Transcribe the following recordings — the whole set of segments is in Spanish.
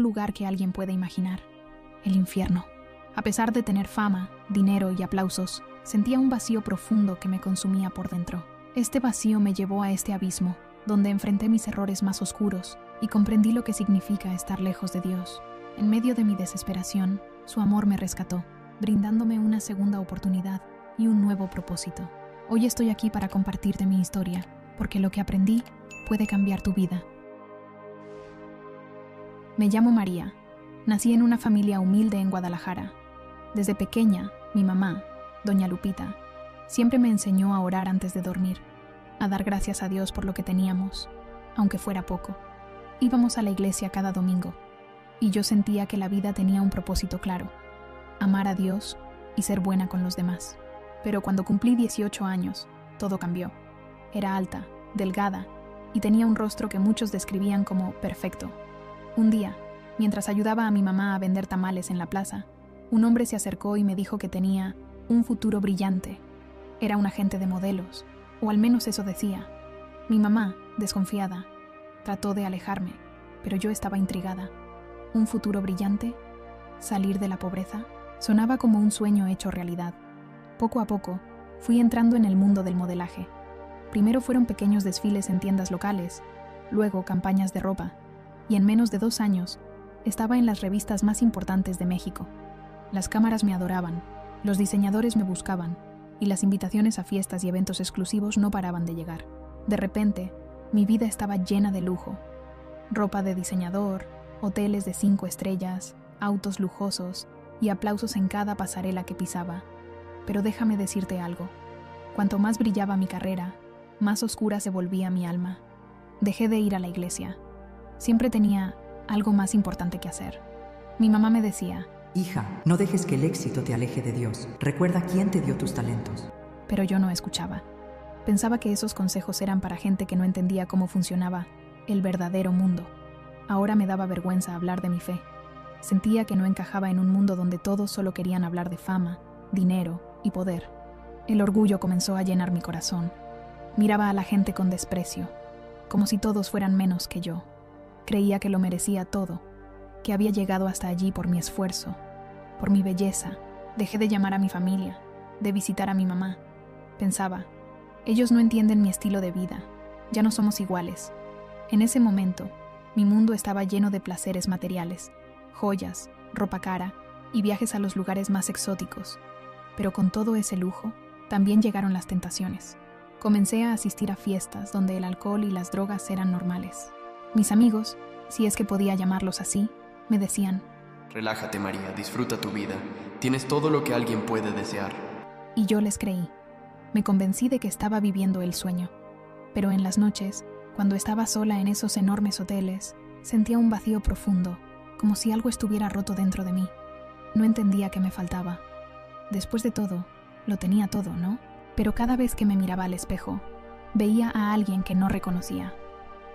lugar que alguien puede imaginar, el infierno. A pesar de tener fama, dinero y aplausos, sentía un vacío profundo que me consumía por dentro. Este vacío me llevó a este abismo, donde enfrenté mis errores más oscuros y comprendí lo que significa estar lejos de Dios. En medio de mi desesperación, su amor me rescató, brindándome una segunda oportunidad y un nuevo propósito. Hoy estoy aquí para compartirte mi historia, porque lo que aprendí puede cambiar tu vida. Me llamo María. Nací en una familia humilde en Guadalajara. Desde pequeña, mi mamá, doña Lupita, siempre me enseñó a orar antes de dormir, a dar gracias a Dios por lo que teníamos, aunque fuera poco. Íbamos a la iglesia cada domingo, y yo sentía que la vida tenía un propósito claro: amar a Dios y ser buena con los demás. Pero cuando cumplí 18 años, todo cambió. Era alta, delgada, y tenía un rostro que muchos describían como perfecto. Un día, mientras ayudaba a mi mamá a vender tamales en la plaza, un hombre se acercó y me dijo que tenía un futuro brillante. Era un agente de modelos, o al menos eso decía. Mi mamá, desconfiada, trató de alejarme, pero yo estaba intrigada. ¿Un futuro brillante? ¿Salir de la pobreza? Sonaba como un sueño hecho realidad. Poco a poco, fui entrando en el mundo del modelaje. Primero fueron pequeños desfiles en tiendas locales, luego campañas de ropa, y en menos de 2 años, estaba en las revistas más importantes de México. Las cámaras me adoraban, los diseñadores me buscaban, y las invitaciones a fiestas y eventos exclusivos no paraban de llegar. De repente, mi vida estaba llena de lujo. Ropa de diseñador, hoteles de 5 estrellas, autos lujosos y aplausos en cada pasarela que pisaba. Pero déjame decirte algo. Cuanto más brillaba mi carrera, más oscura se volvía mi alma. Dejé de ir a la iglesia. Siempre tenía algo más importante que hacer. Mi mamá me decía: hija, no dejes que el éxito te aleje de Dios. Recuerda quién te dio tus talentos. Pero yo no escuchaba. Pensaba que esos consejos eran para gente que no entendía cómo funcionaba el verdadero mundo. Ahora me daba vergüenza hablar de mi fe. Sentía que no encajaba en un mundo donde todos solo querían hablar de fama, dinero y poder. El orgullo comenzó a llenar mi corazón. Miraba a la gente con desprecio, como si todos fueran menos que yo. Creía que lo merecía todo, que había llegado hasta allí por mi esfuerzo, por mi belleza. Dejé de llamar a mi familia, de visitar a mi mamá. Pensaba: ellos no entienden mi estilo de vida, ya no somos iguales. En ese momento, mi mundo estaba lleno de placeres materiales, joyas, ropa cara y viajes a los lugares más exóticos. Pero con todo ese lujo, también llegaron las tentaciones. Comencé a asistir a fiestas donde el alcohol y las drogas eran normales. Mis amigos, si es que podía llamarlos así, me decían: relájate, María, disfruta tu vida. Tienes todo lo que alguien puede desear. Y yo les creí. Me convencí de que estaba viviendo el sueño. Pero en las noches, cuando estaba sola en esos enormes hoteles, sentía un vacío profundo, como si algo estuviera roto dentro de mí. No entendía qué me faltaba. Después de todo, lo tenía todo, ¿no? Pero cada vez que me miraba al espejo, veía a alguien que no reconocía.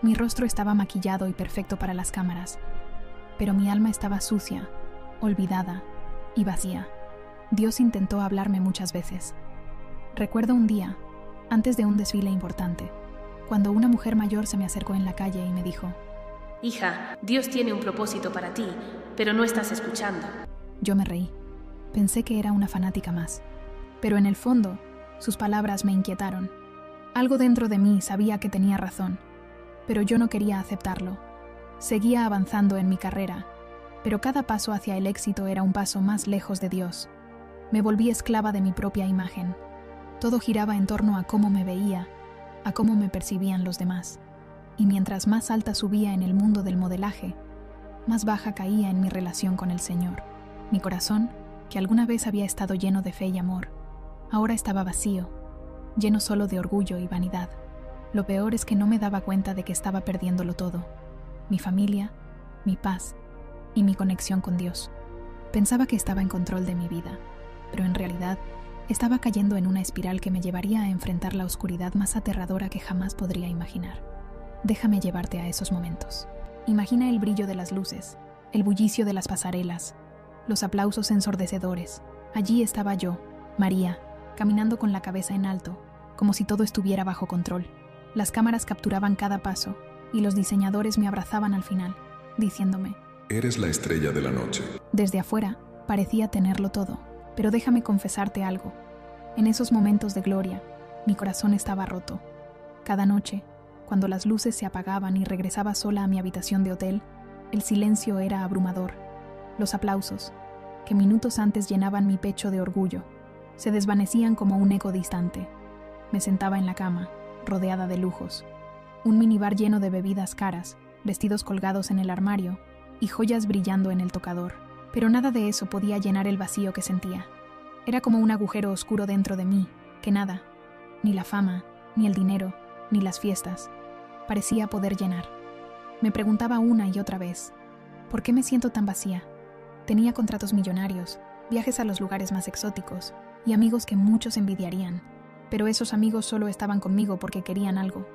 Mi rostro estaba maquillado y perfecto para las cámaras, pero mi alma estaba sucia, olvidada y vacía. Dios intentó hablarme muchas veces. Recuerdo un día, antes de un desfile importante, cuando una mujer mayor se me acercó en la calle y me dijo: hija, Dios tiene un propósito para ti, pero no estás escuchando. Yo me reí. Pensé que era una fanática más. Pero en el fondo, sus palabras me inquietaron. Algo dentro de mí sabía que tenía razón, pero yo no quería aceptarlo. Seguía avanzando en mi carrera, pero cada paso hacia el éxito era un paso más lejos de Dios. Me volví esclava de mi propia imagen. Todo giraba en torno a cómo me veía, a cómo me percibían los demás. Y mientras más alta subía en el mundo del modelaje, más baja caía en mi relación con el Señor. Mi corazón, que alguna vez había estado lleno de fe y amor, ahora estaba vacío, lleno solo de orgullo y vanidad. Lo peor es que no me daba cuenta de que estaba perdiéndolo todo: mi familia, mi paz y mi conexión con Dios. Pensaba que estaba en control de mi vida, pero en realidad estaba cayendo en una espiral que me llevaría a enfrentar la oscuridad más aterradora que jamás podría imaginar. Déjame llevarte a esos momentos. Imagina el brillo de las luces, el bullicio de las pasarelas, los aplausos ensordecedores. Allí estaba yo, María, caminando con la cabeza en alto, como si todo estuviera bajo control. Las cámaras capturaban cada paso y los diseñadores me abrazaban al final, diciéndome: Eres la estrella de la noche. Desde afuera, parecía tenerlo todo, pero déjame confesarte algo. En esos momentos de gloria, mi corazón estaba roto. Cada noche, cuando las luces se apagaban y regresaba sola a mi habitación de hotel, el silencio era abrumador. Los aplausos, que minutos antes llenaban mi pecho de orgullo, se desvanecían como un eco distante. Me sentaba en la cama, rodeada de lujos. Un minibar lleno de bebidas caras, vestidos colgados en el armario y joyas brillando en el tocador. Pero nada de eso podía llenar el vacío que sentía. Era como un agujero oscuro dentro de mí, que nada, ni la fama, ni el dinero, ni las fiestas, parecía poder llenar. Me preguntaba una y otra vez, ¿por qué me siento tan vacía? Tenía contratos millonarios, viajes a los lugares más exóticos y amigos que muchos envidiarían, pero esos amigos solo estaban conmigo porque querían algo.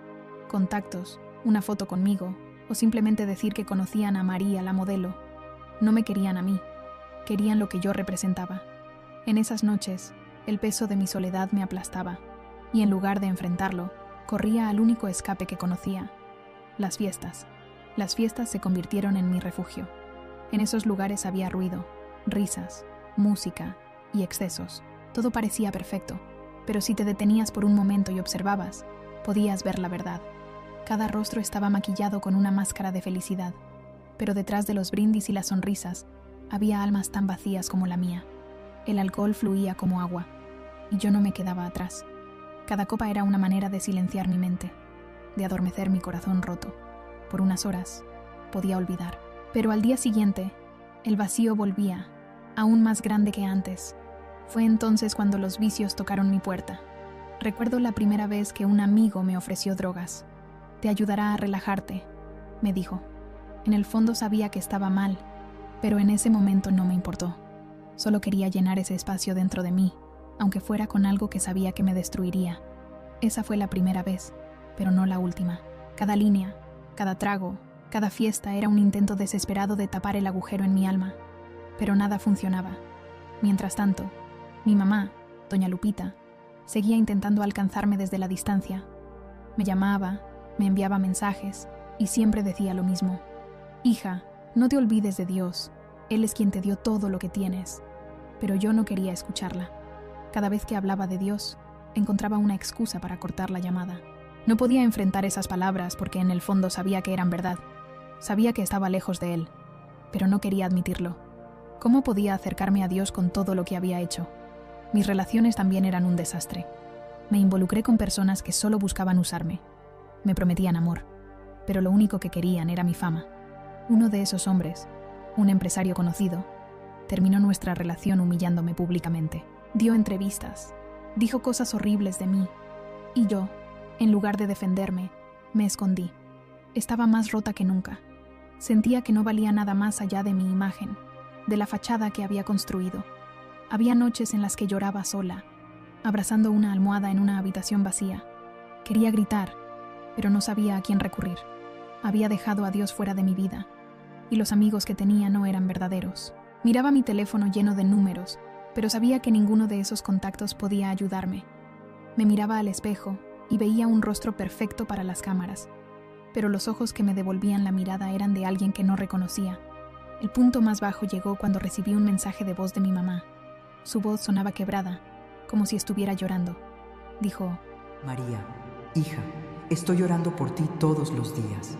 Contactos, una foto conmigo, o simplemente decir que conocían a María, la modelo. No me querían a mí, querían lo que yo representaba. En esas noches, el peso de mi soledad me aplastaba, y en lugar de enfrentarlo, corría al único escape que conocía: las fiestas. Las fiestas se convirtieron en mi refugio. En esos lugares había ruido, risas, música y excesos. Todo parecía perfecto, pero si te detenías por un momento y observabas, podías ver la verdad. Cada rostro estaba maquillado con una máscara de felicidad, pero detrás de los brindis y las sonrisas había almas tan vacías como la mía. El alcohol fluía como agua, y yo no me quedaba atrás. Cada copa era una manera de silenciar mi mente, de adormecer mi corazón roto. Por unas horas podía olvidar, pero al día siguiente el vacío volvía, aún más grande que antes. Fue entonces cuando los vicios tocaron mi puerta. Recuerdo la primera vez que un amigo me ofreció drogas. «Te ayudará a relajarte», me dijo. En el fondo sabía que estaba mal, pero en ese momento no me importó. Solo quería llenar ese espacio dentro de mí, aunque fuera con algo que sabía que me destruiría. Esa fue la primera vez, pero no la última. Cada línea, cada trago, cada fiesta era un intento desesperado de tapar el agujero en mi alma, pero nada funcionaba. Mientras tanto, mi mamá, doña Lupita, seguía intentando alcanzarme desde la distancia. Me llamaba, me enviaba mensajes y siempre decía lo mismo: «Hija, no te olvides de Dios, Él es quien te dio todo lo que tienes». Pero yo no quería escucharla. Cada vez que hablaba de Dios, encontraba una excusa para cortar la llamada. No podía enfrentar esas palabras porque en el fondo sabía que eran verdad. Sabía que estaba lejos de Él, pero no quería admitirlo. ¿Cómo podía acercarme a Dios con todo lo que había hecho? Mis relaciones también eran un desastre. Me involucré con personas que solo buscaban usarme. Me prometían amor, pero lo único que querían era mi fama. Uno de esos hombres, un empresario conocido, terminó nuestra relación humillándome públicamente. Dio entrevistas, dijo cosas horribles de mí, y yo, en lugar de defenderme, me escondí. Estaba más rota que nunca. Sentía que no valía nada más allá de mi imagen, de la fachada que había construido. Había noches en las que lloraba sola, abrazando una almohada en una habitación vacía. Quería gritar, pero no sabía a quién recurrir. Había dejado a Dios fuera de mi vida, y los amigos que tenía no eran verdaderos. Miraba mi teléfono lleno de números, pero sabía que ninguno de esos contactos podía ayudarme. Me miraba al espejo y veía un rostro perfecto para las cámaras, pero los ojos que me devolvían la mirada eran de alguien que no reconocía. El punto más bajo llegó cuando recibí un mensaje de voz de mi mamá. Su voz sonaba quebrada, como si estuviera llorando. Dijo: María, hija, estoy orando por ti todos los días.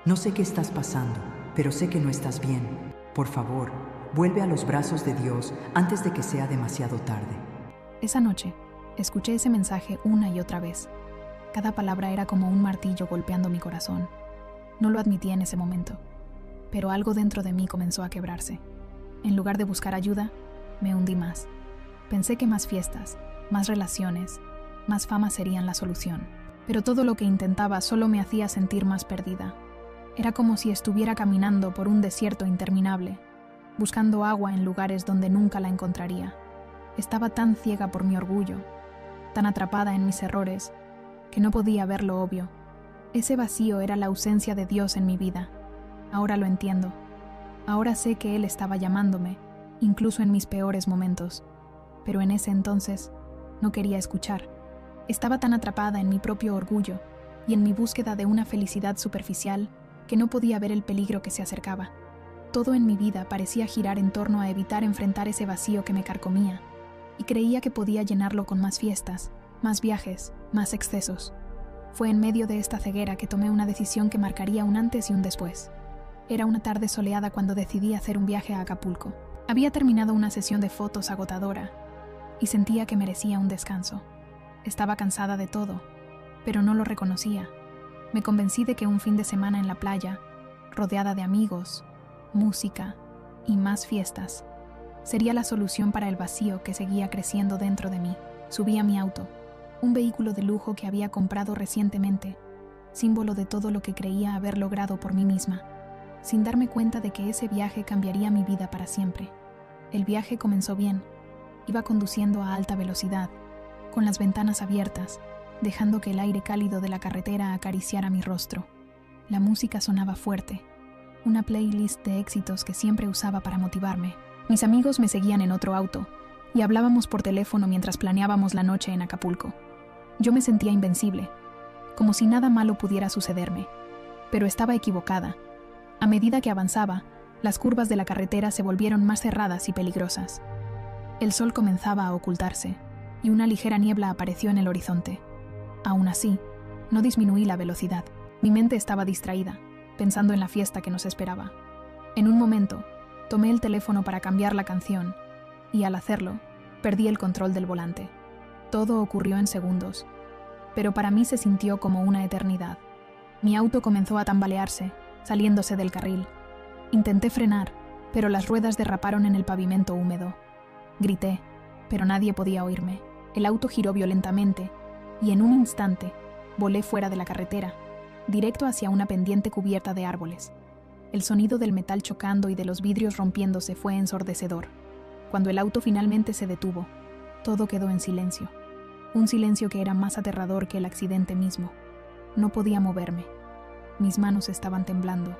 No sé qué estás pasando, pero sé que no estás bien. Por favor, vuelve a los brazos de Dios antes de que sea demasiado tarde. Esa noche, escuché ese mensaje una y otra vez. Cada palabra era como un martillo golpeando mi corazón. No lo admití en ese momento, pero algo dentro de mí comenzó a quebrarse. En lugar de buscar ayuda, me hundí más. Pensé que más fiestas, más relaciones, más fama serían la solución. Pero todo lo que intentaba solo me hacía sentir más perdida. Era como si estuviera caminando por un desierto interminable, buscando agua en lugares donde nunca la encontraría. Estaba tan ciega por mi orgullo, tan atrapada en mis errores, que no podía ver lo obvio. Ese vacío era la ausencia de Dios en mi vida. Ahora lo entiendo. Ahora sé que Él estaba llamándome, incluso en mis peores momentos. Pero en ese entonces no quería escuchar. Estaba tan atrapada en mi propio orgullo y en mi búsqueda de una felicidad superficial que no podía ver el peligro que se acercaba. Todo en mi vida parecía girar en torno a evitar enfrentar ese vacío que me carcomía, y creía que podía llenarlo con más fiestas, más viajes, más excesos. Fue en medio de esta ceguera que tomé una decisión que marcaría un antes y un después. Era una tarde soleada cuando decidí hacer un viaje a Acapulco. Había terminado una sesión de fotos agotadora y sentía que merecía un descanso. Estaba cansada de todo, pero no lo reconocía. Me convencí de que un fin de semana en la playa, rodeada de amigos, música y más fiestas, sería la solución para el vacío que seguía creciendo dentro de mí. Subí a mi auto, un vehículo de lujo que había comprado recientemente, símbolo de todo lo que creía haber logrado por mí misma, sin darme cuenta de que ese viaje cambiaría mi vida para siempre. El viaje comenzó bien. Iba conduciendo a alta velocidad, con las ventanas abiertas, dejando que el aire cálido de la carretera acariciara mi rostro. La música sonaba fuerte, una playlist de éxitos que siempre usaba para motivarme. Mis amigos me seguían en otro auto, y hablábamos por teléfono mientras planeábamos la noche en Acapulco. Yo me sentía invencible, como si nada malo pudiera sucederme, pero estaba equivocada. A medida que avanzaba, las curvas de la carretera se volvieron más cerradas y peligrosas. El sol comenzaba a ocultarse, y una ligera niebla apareció en el horizonte. Aún así, no disminuí la velocidad. Mi mente estaba distraída, pensando en la fiesta que nos esperaba. En un momento, tomé el teléfono para cambiar la canción, y al hacerlo, perdí el control del volante. Todo ocurrió en segundos, pero para mí se sintió como una eternidad. Mi auto comenzó a tambalearse, saliéndose del carril. Intenté frenar, pero las ruedas derraparon en el pavimento húmedo. Grité, pero nadie podía oírme. El auto giró violentamente, y en un instante, volé fuera de la carretera, directo hacia una pendiente cubierta de árboles. El sonido del metal chocando y de los vidrios rompiéndose fue ensordecedor. Cuando el auto finalmente se detuvo, todo quedó en silencio. Un silencio que era más aterrador que el accidente mismo. No podía moverme. Mis manos estaban temblando,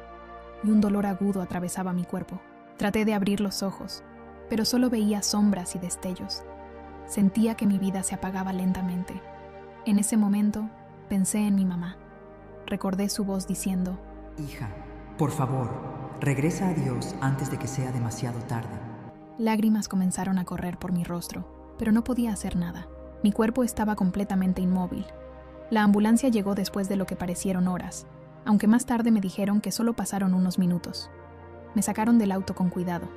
y un dolor agudo atravesaba mi cuerpo. Traté de abrir los ojos, pero solo veía sombras y destellos. Sentía que mi vida se apagaba lentamente. En ese momento, pensé en mi mamá. Recordé su voz diciendo: Hija, por favor, regresa a Dios antes de que sea demasiado tarde. Lágrimas comenzaron a correr por mi rostro, pero no podía hacer nada. Mi cuerpo estaba completamente inmóvil. La ambulancia llegó después de lo que parecieron horas, aunque más tarde me dijeron que solo pasaron unos minutos. Me sacaron del auto con cuidado,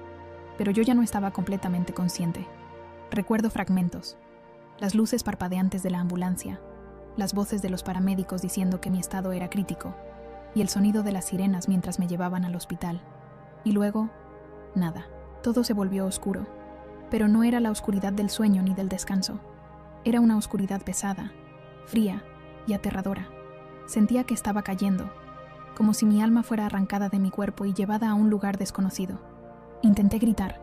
pero yo ya no estaba completamente consciente. Recuerdo fragmentos, las luces parpadeantes de la ambulancia, las voces de los paramédicos diciendo que mi estado era crítico, y el sonido de las sirenas mientras me llevaban al hospital. Y luego, nada. Todo se volvió oscuro, pero no era la oscuridad del sueño ni del descanso. Era una oscuridad pesada, fría y aterradora. Sentía que estaba cayendo, como si mi alma fuera arrancada de mi cuerpo y llevada a un lugar desconocido. Intenté gritar,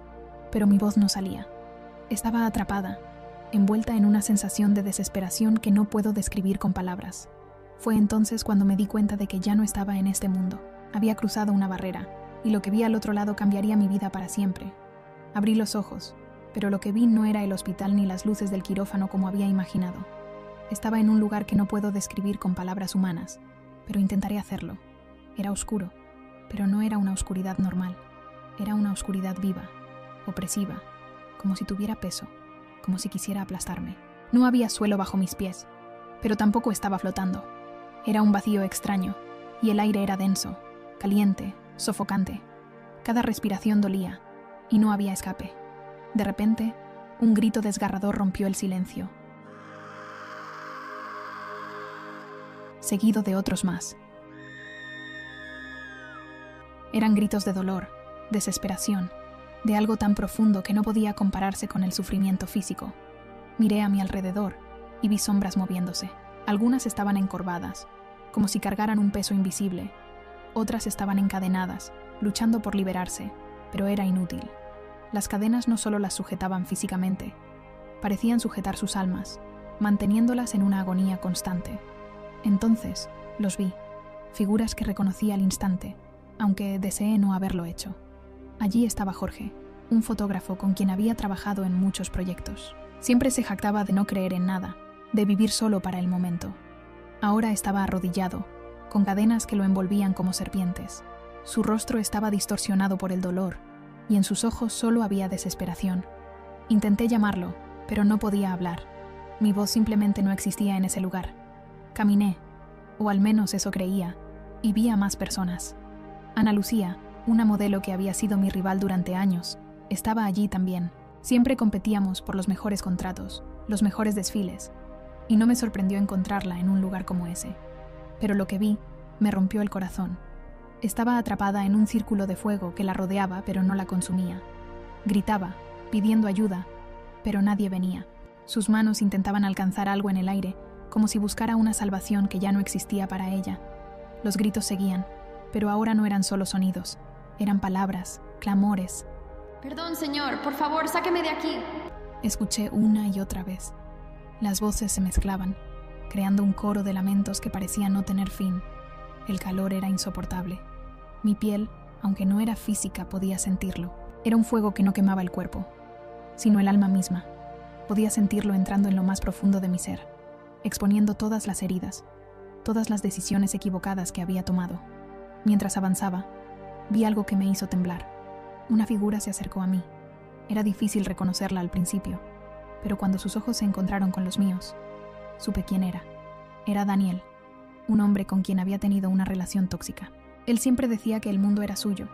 pero mi voz no salía. Estaba atrapada, envuelta en una sensación de desesperación que no puedo describir con palabras. Fue entonces cuando me di cuenta de que ya no estaba en este mundo. Había cruzado una barrera, y lo que vi al otro lado cambiaría mi vida para siempre. Abrí los ojos, pero lo que vi no era el hospital ni las luces del quirófano como había imaginado. Estaba en un lugar que no puedo describir con palabras humanas, pero intentaré hacerlo. Era oscuro, pero no era una oscuridad normal. Era una oscuridad viva, opresiva, como si tuviera peso, como si quisiera aplastarme. No había suelo bajo mis pies, pero tampoco estaba flotando. Era un vacío extraño, y el aire era denso, caliente, sofocante. Cada respiración dolía, y no había escape. De repente, un grito desgarrador rompió el silencio, seguido de otros más. Eran gritos de dolor, desesperación, de algo tan profundo que no podía compararse con el sufrimiento físico. Miré a mi alrededor y vi sombras moviéndose. Algunas estaban encorvadas, como si cargaran un peso invisible. Otras estaban encadenadas, luchando por liberarse, pero era inútil. Las cadenas no solo las sujetaban físicamente, parecían sujetar sus almas, manteniéndolas en una agonía constante. Entonces, los vi, figuras que reconocí al instante, aunque deseé no haberlo hecho. Allí estaba Jorge, un fotógrafo con quien había trabajado en muchos proyectos. Siempre se jactaba de no creer en nada, de vivir solo para el momento. Ahora estaba arrodillado, con cadenas que lo envolvían como serpientes. Su rostro estaba distorsionado por el dolor, y en sus ojos solo había desesperación. Intenté llamarlo, pero no podía hablar. Mi voz simplemente no existía en ese lugar. Caminé, o al menos eso creía, y vi a más personas. Ana Lucía, una modelo que había sido mi rival durante años, estaba allí también. Siempre competíamos por los mejores contratos, los mejores desfiles, y no me sorprendió encontrarla en un lugar como ese. Pero lo que vi me rompió el corazón. Estaba atrapada en un círculo de fuego que la rodeaba pero no la consumía. Gritaba, pidiendo ayuda, pero nadie venía. Sus manos intentaban alcanzar algo en el aire, como si buscara una salvación que ya no existía para ella. Los gritos seguían, pero ahora no eran solo sonidos, eran palabras, clamores. Perdón, señor, por favor, sáqueme de aquí. Escuché una y otra vez. Las voces se mezclaban, creando un coro de lamentos que parecía no tener fin. El calor era insoportable. Mi piel, aunque no era física, podía sentirlo. Era un fuego que no quemaba el cuerpo, sino el alma misma. Podía sentirlo entrando en lo más profundo de mi ser, exponiendo todas las heridas, todas las decisiones equivocadas que había tomado. Mientras avanzaba, vi algo que me hizo temblar. Una figura se acercó a mí. Era difícil reconocerla al principio, pero cuando sus ojos se encontraron con los míos, supe quién era. Era Daniel, un hombre con quien había tenido una relación tóxica. Él siempre decía que el mundo era suyo,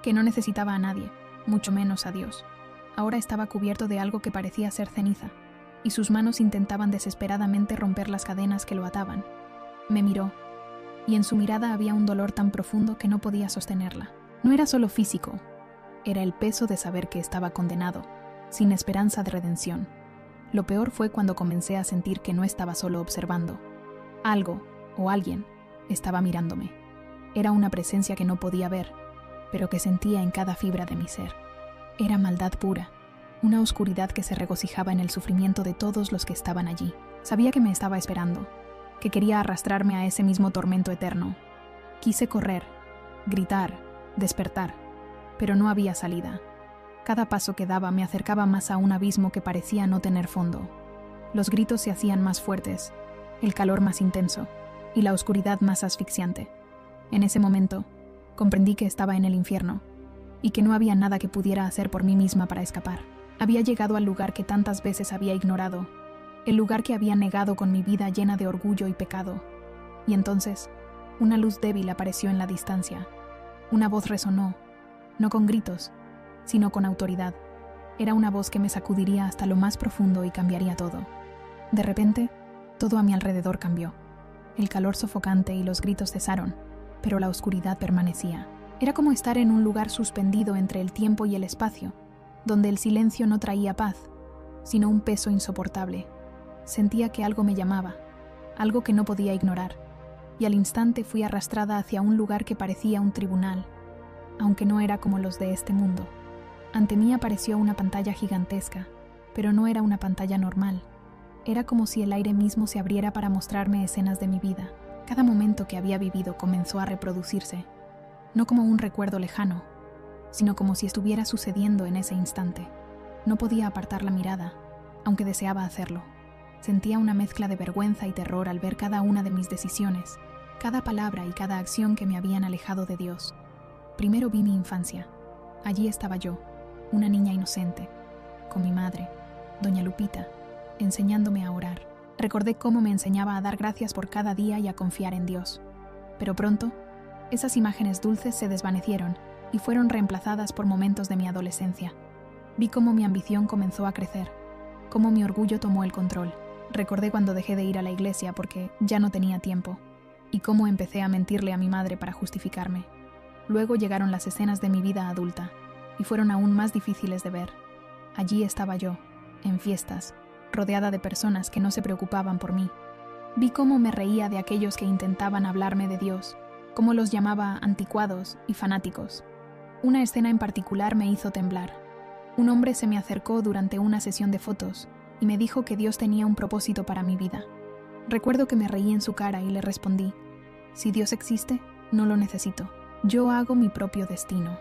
que no necesitaba a nadie, mucho menos a Dios. Ahora estaba cubierto de algo que parecía ser ceniza, y sus manos intentaban desesperadamente romper las cadenas que lo ataban. Me miró, y en su mirada había un dolor tan profundo que no podía sostenerla. No era solo físico, era el peso de saber que estaba condenado, sin esperanza de redención. Lo peor fue cuando comencé a sentir que no estaba solo observando. Algo, o alguien, estaba mirándome. Era una presencia que no podía ver, pero que sentía en cada fibra de mi ser. Era maldad pura, una oscuridad que se regocijaba en el sufrimiento de todos los que estaban allí. Sabía que me estaba esperando, que quería arrastrarme a ese mismo tormento eterno. Quise correr, gritar, despertar, pero no había salida. Cada paso que daba me acercaba más a un abismo que parecía no tener fondo. Los gritos se hacían más fuertes, el calor más intenso y la oscuridad más asfixiante. En ese momento, comprendí que estaba en el infierno y que no había nada que pudiera hacer por mí misma para escapar. Había llegado al lugar que tantas veces había ignorado, el lugar que había negado con mi vida llena de orgullo y pecado. Y entonces, una luz débil apareció en la distancia. Una voz resonó, no con gritos, sino con autoridad. Era una voz que me sacudiría hasta lo más profundo y cambiaría todo. De repente, todo a mi alrededor cambió. El calor sofocante y los gritos cesaron, pero la oscuridad permanecía. Era como estar en un lugar suspendido entre el tiempo y el espacio, donde el silencio no traía paz, sino un peso insoportable. Sentía que algo me llamaba, algo que no podía ignorar, y al instante fui arrastrada hacia un lugar que parecía un tribunal, aunque no era como los de este mundo. Ante mí apareció una pantalla gigantesca, pero no era una pantalla normal. Era como si el aire mismo se abriera para mostrarme escenas de mi vida. Cada momento que había vivido comenzó a reproducirse, no como un recuerdo lejano, sino como si estuviera sucediendo en ese instante. No podía apartar la mirada, aunque deseaba hacerlo. Sentía una mezcla de vergüenza y terror al ver cada una de mis decisiones, cada palabra y cada acción que me habían alejado de Dios. Primero vi mi infancia. Allí estaba yo, una niña inocente, con mi madre, doña Lupita, enseñándome a orar. Recordé cómo me enseñaba a dar gracias por cada día y a confiar en Dios. Pero pronto, esas imágenes dulces se desvanecieron y fueron reemplazadas por momentos de mi adolescencia. Vi cómo mi ambición comenzó a crecer, cómo mi orgullo tomó el control. Recordé cuando dejé de ir a la iglesia porque ya no tenía tiempo, y cómo empecé a mentirle a mi madre para justificarme. Luego llegaron las escenas de mi vida adulta, y fueron aún más difíciles de ver. Allí estaba yo, en fiestas, rodeada de personas que no se preocupaban por mí. Vi cómo me reía de aquellos que intentaban hablarme de Dios, cómo los llamaba anticuados y fanáticos. Una escena en particular me hizo temblar. Un hombre se me acercó durante una sesión de fotos y me dijo que Dios tenía un propósito para mi vida. Recuerdo que me reí en su cara y le respondí: si Dios existe, no lo necesito. Yo hago mi propio destino.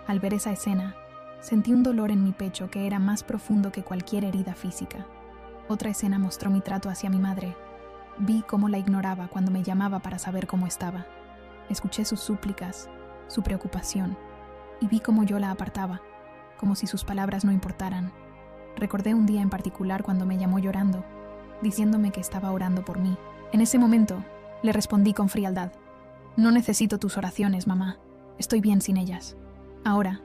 Al ver esa escena, sentí un dolor en mi pecho que era más profundo que cualquier herida física. Otra escena mostró mi trato hacia mi madre. Vi cómo la ignoraba cuando me llamaba para saber cómo estaba. Escuché sus súplicas, su preocupación, y vi cómo yo la apartaba, como si sus palabras no importaran. Recordé un día en particular cuando me llamó llorando, diciéndome que estaba orando por mí. En ese momento, le respondí con frialdad: «No necesito tus oraciones, mamá. Estoy bien sin ellas». Ahora,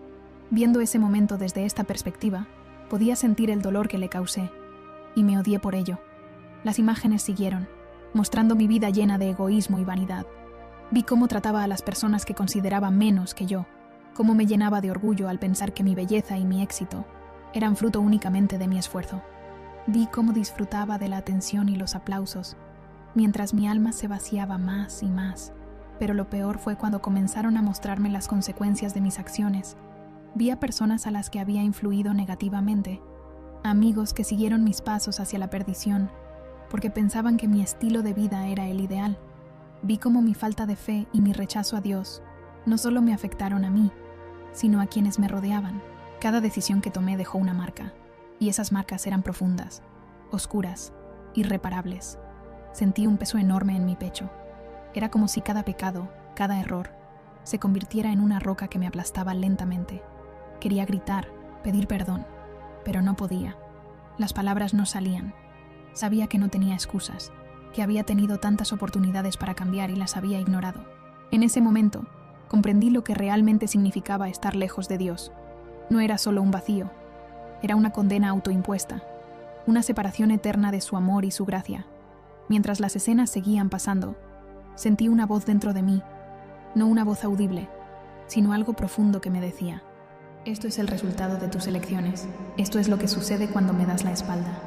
viendo ese momento desde esta perspectiva, podía sentir el dolor que le causé, y me odié por ello. Las imágenes siguieron, mostrando mi vida llena de egoísmo y vanidad. Vi cómo trataba a las personas que consideraba menos que yo, cómo me llenaba de orgullo al pensar que mi belleza y mi éxito eran fruto únicamente de mi esfuerzo. Vi cómo disfrutaba de la atención y los aplausos, mientras mi alma se vaciaba más y más. Pero lo peor fue cuando comenzaron a mostrarme las consecuencias de mis acciones. Vi a personas a las que había influido negativamente, amigos que siguieron mis pasos hacia la perdición, porque pensaban que mi estilo de vida era el ideal. Vi cómo mi falta de fe y mi rechazo a Dios no solo me afectaron a mí, sino a quienes me rodeaban. Cada decisión que tomé dejó una marca, y esas marcas eran profundas, oscuras, irreparables. Sentí un peso enorme en mi pecho. Era como si cada pecado, cada error, se convirtiera en una roca que me aplastaba lentamente. Quería gritar, pedir perdón, pero no podía. Las palabras no salían. Sabía que no tenía excusas, que había tenido tantas oportunidades para cambiar y las había ignorado. En ese momento, comprendí lo que realmente significaba estar lejos de Dios. No era solo un vacío, era una condena autoimpuesta, una separación eterna de su amor y su gracia. Mientras las escenas seguían pasando, sentí una voz dentro de mí, no una voz audible, sino algo profundo que me decía: «Esto es el resultado de tus elecciones, esto es lo que sucede cuando me das la espalda».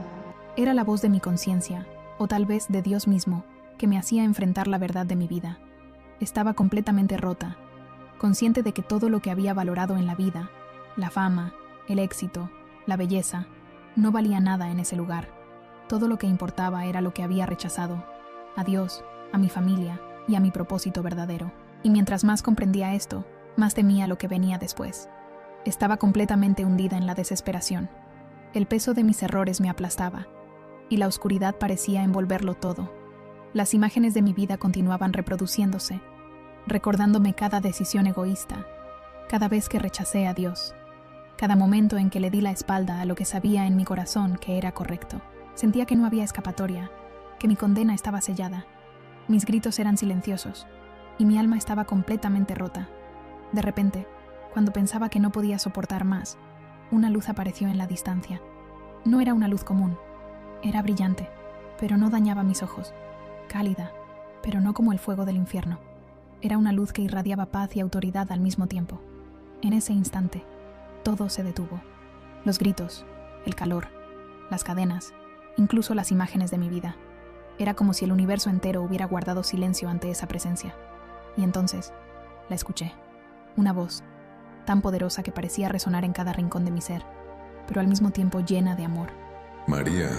Era la voz de mi conciencia, o tal vez de Dios mismo, que me hacía enfrentar la verdad de mi vida. Estaba completamente rota, consciente de que todo lo que había valorado en la vida, la fama, el éxito, la belleza, no valía nada en ese lugar. Todo lo que importaba era lo que había rechazado: a Dios, a mi familia y a mi propósito verdadero. Y mientras más comprendía esto, más temía lo que venía después. Estaba completamente hundida en la desesperación. El peso de mis errores me aplastaba, y la oscuridad parecía envolverlo todo. Las imágenes de mi vida continuaban reproduciéndose, recordándome cada decisión egoísta, cada vez que rechacé a Dios, cada momento en que le di la espalda a lo que sabía en mi corazón que era correcto. Sentía que no había escapatoria, que mi condena estaba sellada. Mis gritos eran silenciosos, y mi alma estaba completamente rota. De repente, cuando pensaba que no podía soportar más, una luz apareció en la distancia. No era una luz común. Era brillante, pero no dañaba mis ojos. Cálida, pero no como el fuego del infierno. Era una luz que irradiaba paz y autoridad al mismo tiempo. En ese instante, todo se detuvo. Los gritos, el calor, las cadenas, incluso las imágenes de mi vida. Era como si el universo entero hubiera guardado silencio ante esa presencia. Y entonces, la escuché. Una voz, tan poderosa que parecía resonar en cada rincón de mi ser, pero al mismo tiempo llena de amor. María,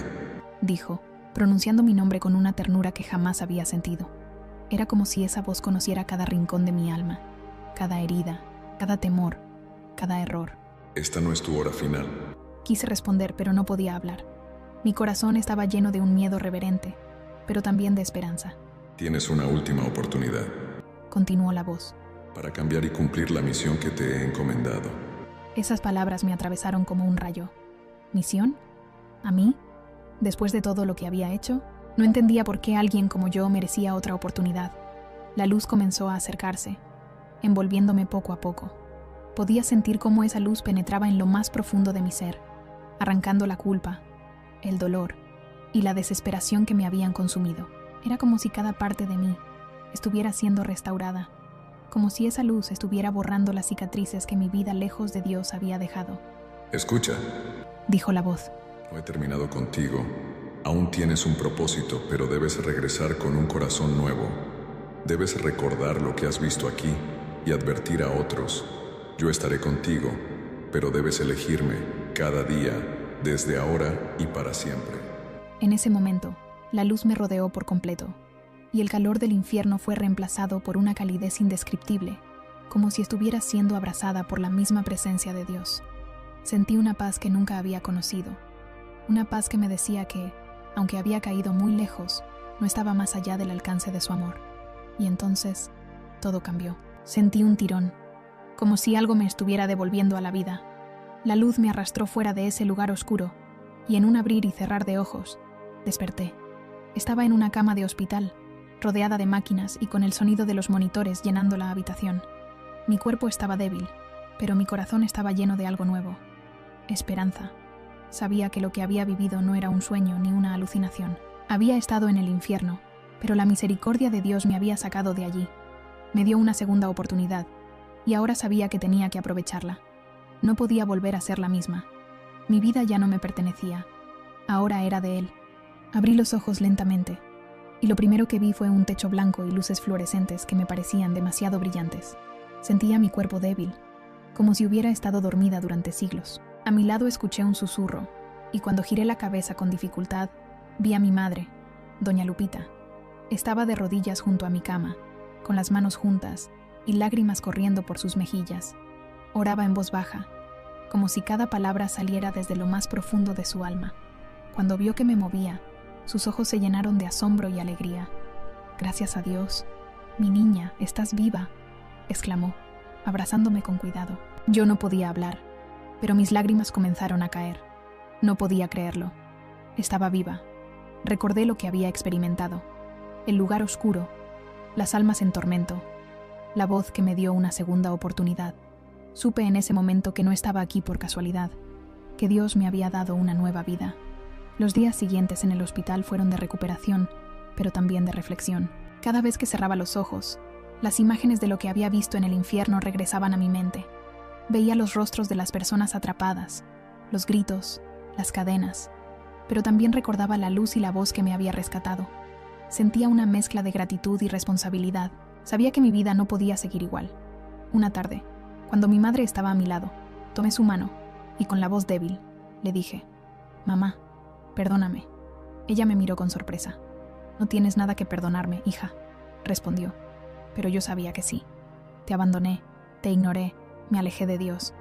dijo, pronunciando mi nombre con una ternura que jamás había sentido. Era como si esa voz conociera cada rincón de mi alma, cada herida, cada temor, cada error. esta no es tu hora final. Quise responder, pero no podía hablar. Mi corazón estaba lleno de un miedo reverente, pero también de esperanza. Tienes una última oportunidad Continuó la voz. para cambiar y cumplir la misión que te he encomendado. Esas palabras me atravesaron como un rayo. ¿Misión? ¿A mí? Después de todo lo que había hecho, no entendía por qué alguien como yo merecía otra oportunidad. La luz comenzó a acercarse, envolviéndome poco a poco. Podía sentir cómo esa luz penetraba en lo más profundo de mi ser, arrancando la culpa, el dolor y la desesperación que me habían consumido. Era como si cada parte de mí estuviera siendo restaurada, como si esa luz estuviera borrando las cicatrices que mi vida lejos de Dios había dejado. Escucha, Dijo la voz. no he terminado contigo. Aún tienes un propósito, pero debes regresar con un corazón nuevo. Debes recordar lo que has visto aquí y advertir a otros. Yo estaré contigo, pero debes elegirme cada día, desde ahora y para siempre. En ese momento, la luz me rodeó por completo, y el calor del infierno fue reemplazado por una calidez indescriptible, como si estuviera siendo abrazada por la misma presencia de Dios. Sentí una paz que nunca había conocido, una paz que me decía que, aunque había caído muy lejos, no estaba más allá del alcance de su amor. Y entonces, todo cambió. Sentí un tirón, como si algo me estuviera devolviendo a la vida. La luz me arrastró fuera de ese lugar oscuro, y en un abrir y cerrar de ojos, desperté. Estaba en una cama de hospital, rodeada de máquinas y con el sonido de los monitores llenando la habitación. Mi cuerpo estaba débil, pero mi corazón estaba lleno de algo nuevo. Esperanza. Sabía que lo que había vivido no era un sueño ni una alucinación. Había estado en el infierno, pero la misericordia de Dios me había sacado de allí. Me dio una segunda oportunidad, y ahora sabía que tenía que aprovecharla. No podía volver a ser la misma. Mi vida ya no me pertenecía. Ahora era de Él. Abrí los ojos lentamente, y lo primero que vi fue un techo blanco y luces fluorescentes que me parecían demasiado brillantes. Sentía mi cuerpo débil, como si hubiera estado dormida durante siglos. A mi lado escuché un susurro, y cuando giré la cabeza con dificultad, vi a mi madre, doña Lupita. Estaba de rodillas junto a mi cama, con las manos juntas y lágrimas corriendo por sus mejillas. Oraba en voz baja, como si cada palabra saliera desde lo más profundo de su alma. Cuando vio que me movía, sus ojos se llenaron de asombro y alegría. «Gracias a Dios, mi niña, estás viva», exclamó, abrazándome con cuidado. Yo no podía hablar, pero mis lágrimas comenzaron a caer. No podía creerlo. Estaba viva. Recordé lo que había experimentado. El lugar oscuro, las almas en tormento, la voz que me dio una segunda oportunidad. Supe en ese momento que no estaba aquí por casualidad, que Dios me había dado una nueva vida. Los días siguientes en el hospital fueron de recuperación, pero también de reflexión. Cada vez que cerraba los ojos, las imágenes de lo que había visto en el infierno regresaban a mi mente. Veía los rostros de las personas atrapadas, los gritos, las cadenas, pero también recordaba la luz y la voz que me había rescatado. Sentía una mezcla de gratitud y responsabilidad. Sabía que mi vida no podía seguir igual. Una tarde, cuando mi madre estaba a mi lado, tomé su mano y con la voz débil le dije: «Mamá, perdóname». Ella me miró con sorpresa. «No tienes nada que perdonarme, hija», respondió. Pero yo sabía que sí. «Te abandoné, te ignoré, me alejé de Dios.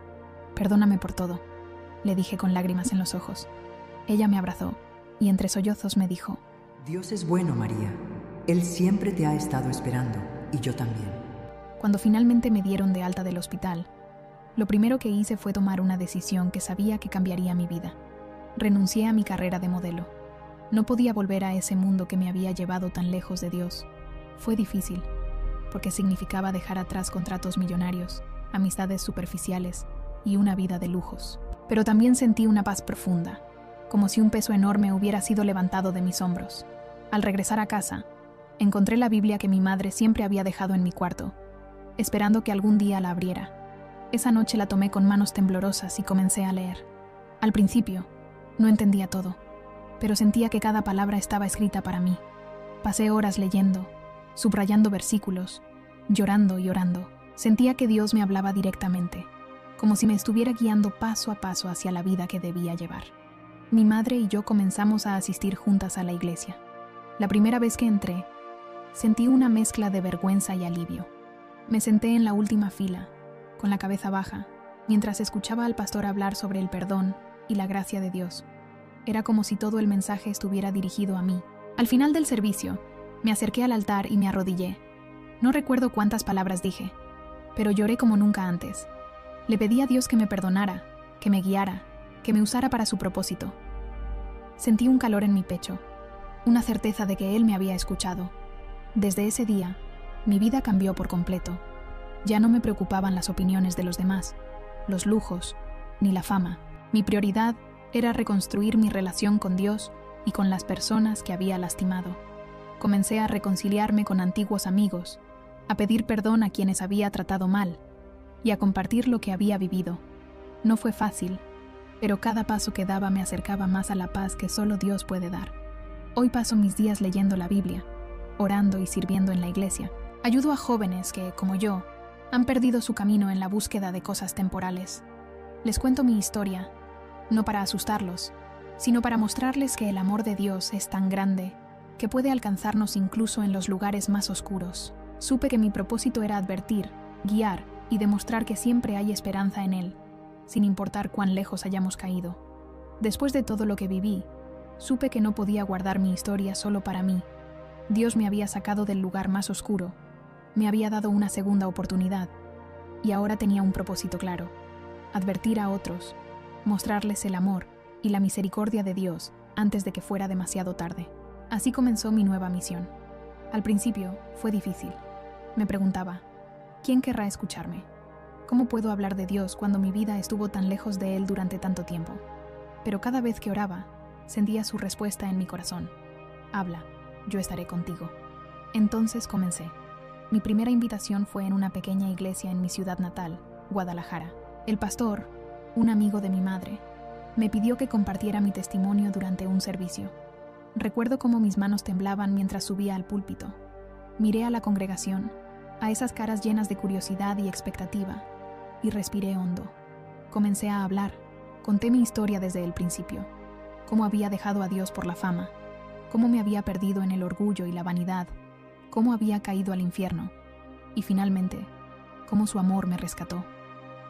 Perdóname por todo», le dije con lágrimas en los ojos. Ella me abrazó y entre sollozos me dijo: «Dios es bueno, María. Él siempre te ha estado esperando, y yo también». Cuando finalmente me dieron de alta del hospital, lo primero que hice fue tomar una decisión que sabía que cambiaría mi vida. Renuncié a mi carrera de modelo. No podía volver a ese mundo que me había llevado tan lejos de Dios. Fue difícil, porque significaba dejar atrás contratos millonarios, amistades superficiales y una vida de lujos. Pero también sentí una paz profunda, como si un peso enorme hubiera sido levantado de mis hombros. Al regresar a casa, encontré la Biblia que mi madre siempre había dejado en mi cuarto, esperando que algún día la abriera. Esa noche la tomé con manos temblorosas y comencé a leer. Al principio, no entendía todo, pero sentía que cada palabra estaba escrita para mí. Pasé horas leyendo, subrayando versículos, llorando y orando. Sentía que Dios me hablaba directamente, como si me estuviera guiando paso a paso hacia la vida que debía llevar. Mi madre y yo comenzamos a asistir juntas a la iglesia. La primera vez que entré, sentí una mezcla de vergüenza y alivio. Me senté en la última fila, con la cabeza baja, mientras escuchaba al pastor hablar sobre el perdón y la gracia de Dios. Era como si todo el mensaje estuviera dirigido a mí. Al final del servicio, me acerqué al altar y me arrodillé. No recuerdo cuántas palabras dije, pero lloré como nunca antes. Le pedí a Dios que me perdonara, que me guiara, que me usara para su propósito. Sentí un calor en mi pecho, una certeza de que Él me había escuchado. Desde ese día, mi vida cambió por completo. Ya no me preocupaban las opiniones de los demás, los lujos, ni la fama. Mi prioridad era reconstruir mi relación con Dios y con las personas que había lastimado. Comencé a reconciliarme con antiguos amigos, a pedir perdón a quienes había tratado mal y a compartir lo que había vivido. No fue fácil, pero cada paso que daba me acercaba más a la paz que solo Dios puede dar. Hoy paso mis días leyendo la Biblia, orando y sirviendo en la iglesia. Ayudo a jóvenes que, como yo, han perdido su camino en la búsqueda de cosas temporales. Les cuento mi historia, no para asustarlos, sino para mostrarles que el amor de Dios es tan grande que puede alcanzarnos incluso en los lugares más oscuros. Supe que mi propósito era advertir, guiar y demostrar que siempre hay esperanza en Él, sin importar cuán lejos hayamos caído. Después de todo lo que viví, supe que no podía guardar mi historia solo para mí. Dios me había sacado del lugar más oscuro, me había dado una segunda oportunidad, y ahora tenía un propósito claro: advertir a otros, mostrarles el amor y la misericordia de Dios antes de que fuera demasiado tarde. Así comenzó mi nueva misión. Al principio fue difícil. Me preguntaba, ¿quién querrá escucharme? ¿Cómo puedo hablar de Dios cuando mi vida estuvo tan lejos de Él durante tanto tiempo? Pero cada vez que oraba, sentía su respuesta en mi corazón: habla, yo estaré contigo. Entonces comencé. Mi primera invitación fue en una pequeña iglesia en mi ciudad natal, Guadalajara. El pastor, un amigo de mi madre, me pidió que compartiera mi testimonio durante un servicio. Recuerdo cómo mis manos temblaban mientras subía al púlpito. Miré a la congregación, a esas caras llenas de curiosidad y expectativa, y respiré hondo. Comencé a hablar. Conté mi historia desde el principio: cómo había dejado a Dios por la fama, cómo me había perdido en el orgullo y la vanidad, cómo había caído al infierno, y finalmente, cómo su amor me rescató.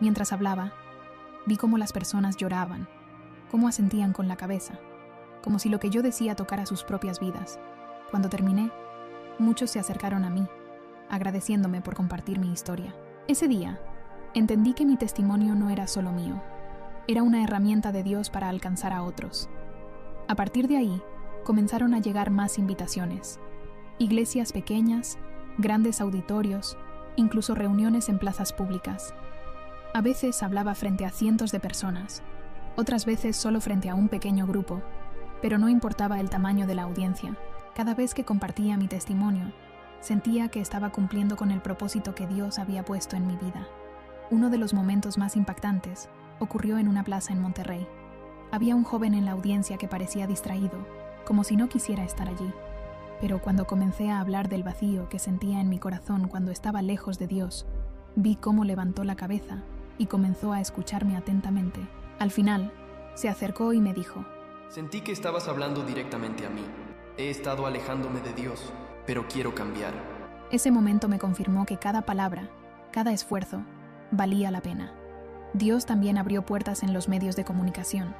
Mientras hablaba, vi cómo las personas lloraban, cómo asentían con la cabeza, como si lo que yo decía tocara sus propias vidas. Cuando terminé, muchos se acercaron a mí, agradeciéndome por compartir mi historia. Ese día, entendí que mi testimonio no era solo mío, era una herramienta de Dios para alcanzar a otros. A partir de ahí, comenzaron a llegar más invitaciones: iglesias pequeñas, grandes auditorios, incluso reuniones en plazas públicas. A veces hablaba frente a cientos de personas, otras veces solo frente a un pequeño grupo, pero no importaba el tamaño de la audiencia. Cada vez que compartía mi testimonio, sentía que estaba cumpliendo con el propósito que Dios había puesto en mi vida. Uno de los momentos más impactantes ocurrió en una plaza en Monterrey. Había un joven en la audiencia que parecía distraído, como si no quisiera estar allí. Pero cuando comencé a hablar del vacío que sentía en mi corazón cuando estaba lejos de Dios, vi cómo levantó la cabeza y comenzó a escucharme atentamente. Al final, se acercó y me dijo: Sentí que estabas hablando directamente a mí. He estado alejándome de Dios, pero quiero cambiar. Ese momento me confirmó que cada palabra, cada esfuerzo, valía la pena. Dios también abrió puertas en los medios de comunicación.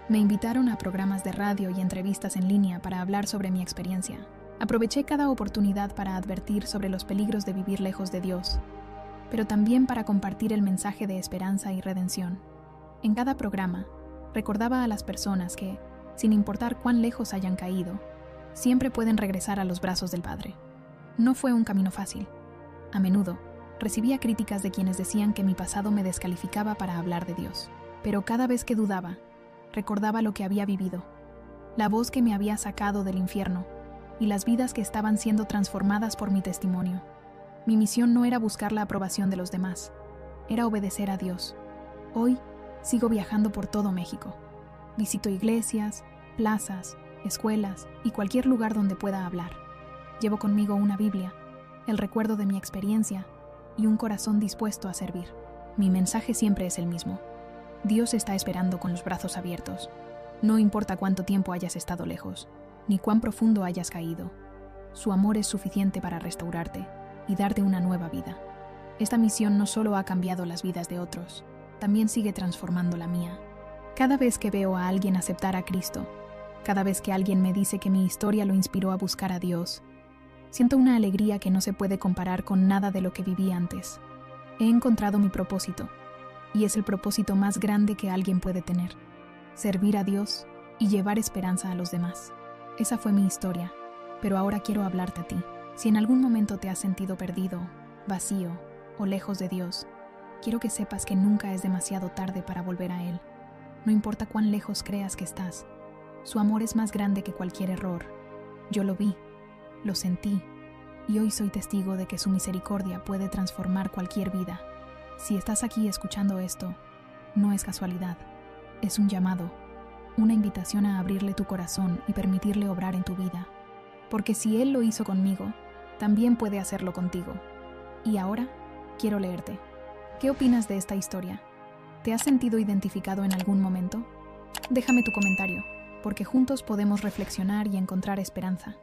Me invitaron a programas de radio y entrevistas en línea para hablar sobre mi experiencia. Aproveché cada oportunidad para advertir sobre los peligros de vivir lejos de Dios, pero también para compartir el mensaje de esperanza y redención. En cada programa, recordaba a las personas que, sin importar cuán lejos hayan caído, siempre pueden regresar a los brazos del Padre. No fue un camino fácil. A menudo, recibía críticas de quienes decían que mi pasado me descalificaba para hablar de Dios. Pero cada vez que dudaba, recordaba lo que había vivido, la voz que me había sacado del infierno y las vidas que estaban siendo transformadas por mi testimonio. Mi misión no era buscar la aprobación de los demás, era obedecer a Dios. Hoy, sigo viajando por todo México. Visito iglesias, plazas, escuelas y cualquier lugar donde pueda hablar. Llevo conmigo una Biblia, el recuerdo de mi experiencia y un corazón dispuesto a servir. Mi mensaje siempre es el mismo: Dios está esperando con los brazos abiertos. No importa cuánto tiempo hayas estado lejos, ni cuán profundo hayas caído. Su amor es suficiente para restaurarte y darte una nueva vida. Esta misión no solo ha cambiado las vidas de otros, también sigue transformando la mía. Cada vez que veo a alguien aceptar a Cristo, cada vez que alguien me dice que mi historia lo inspiró a buscar a Dios, siento una alegría que no se puede comparar con nada de lo que viví antes. He encontrado mi propósito, y es el propósito más grande que alguien puede tener: servir a Dios y llevar esperanza a los demás. Esa fue mi historia, pero ahora quiero hablarte a ti. Si en algún momento te has sentido perdido, vacío o lejos de Dios, quiero que sepas que nunca es demasiado tarde para volver a Él. No importa cuán lejos creas que estás, su amor es más grande que cualquier error. Yo lo vi, lo sentí, y hoy soy testigo de que su misericordia puede transformar cualquier vida. Si estás aquí escuchando esto, no es casualidad, es un llamado, una invitación a abrirle tu corazón y permitirle obrar en tu vida. Porque si Él lo hizo conmigo, también puede hacerlo contigo. Y ahora, quiero leerte. ¿Qué opinas de esta historia? ¿Te has sentido identificado en algún momento? Déjame tu comentario, porque juntos podemos reflexionar y encontrar esperanza.